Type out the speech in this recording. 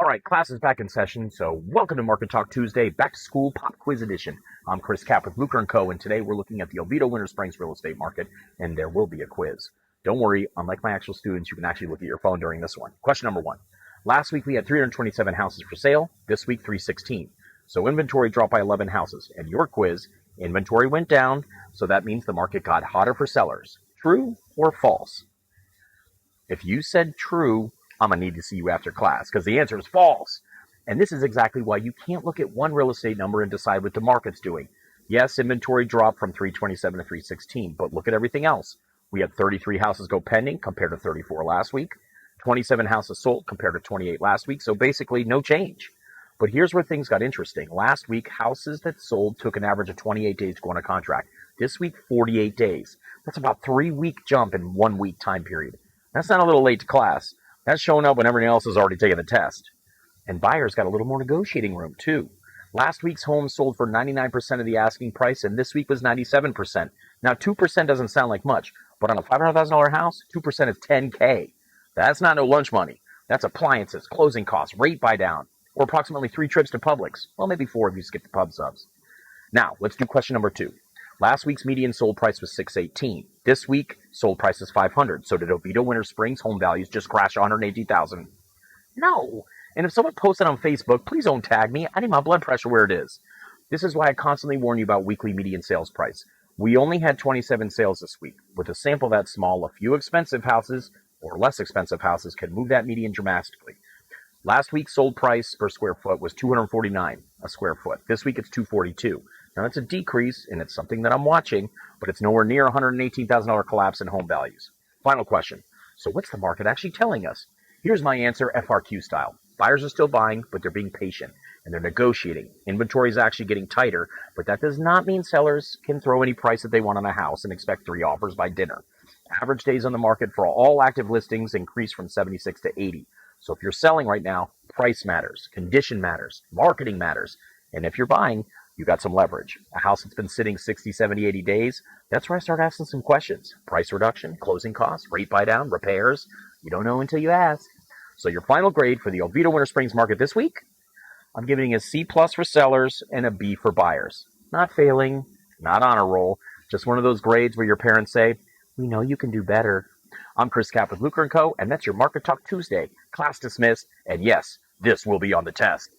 All right, class is back in session, so welcome to Market Talk Tuesday, back to school pop quiz edition. I'm Chris Kapp with Luker & Co., and today we're looking at the Oviedo Winter Springs real estate market, and there will be a quiz. Don't worry, unlike my actual students, you can actually look at your phone during this one. Question number one. Last week we had 327 houses for sale, this week 316. So inventory dropped by 11 houses, and your quiz, inventory went down, so that means the market got hotter for sellers. True or false? If you said true, I'm going to need to see you after class because the answer is false. And this is exactly why you can't look at one real estate number and decide what the market's doing. Yes, inventory dropped from 327 to 316, but look at everything else. We had 33 houses go pending compared to 34 last week, 27 houses sold compared to 28 last week, so basically no change. But here's where things got interesting. Last week, houses that sold took an average of 28 days to go on a contract. This week, 48 days. That's about a 3-week jump in 1 week time period. That's not a little late to class. That's showing up when everyone else has already taken the test. And buyers got a little more negotiating room, too. Last week's homes sold for 99% of the asking price, and this week was 97%. Now, 2% doesn't sound like much, but on a $500,000 house, 2% is $10K. That's not no lunch money. That's appliances, closing costs, rate buy down, or approximately 3 trips to Publix. Well, maybe 4 if you skip the pub subs. Now, let's do question number 2. Last week's median sold price was $618. This week, sold price is $500. So did Oviedo Winter Springs home values just crash $180,000? No. And if someone posted on Facebook, please don't tag me. I need my blood pressure where it is. This is why I constantly warn you about weekly median sales price. We only had 27 sales this week. With a sample that small, a few expensive houses or less expensive houses can move that median dramatically. Last week's sold price per square foot was $249 a square foot. This week it's $242. Now that's a decrease, and it's something that I'm watching, but it's nowhere near a $118,000 collapse in home values. Final question. So what's the market actually telling us? Here's my answer, FRQ style. Buyers are still buying, but they're being patient, and they're negotiating. Inventory is actually getting tighter, but that does not mean sellers can throw any price that they want on a house and expect 3 offers by dinner. Average days on the market for all active listings increased from 76 to 80. So if you're selling right now, price matters, condition matters, marketing matters, and if you're buying, you got some leverage. A house that's been sitting 60, 70, 80 days, that's where I start asking some questions. Price reduction, closing costs, rate buy down, repairs. You don't know until you ask. So your final grade for the Oviedo Winter Springs market this week, I'm giving a C+ for sellers and a B for buyers. Not failing, not honor roll, just one of those grades where your parents say, we know you can do better. I'm Chris Kapp with Luker & Co., and that's your Market Talk Tuesday. Class dismissed, and yes, this will be on the test.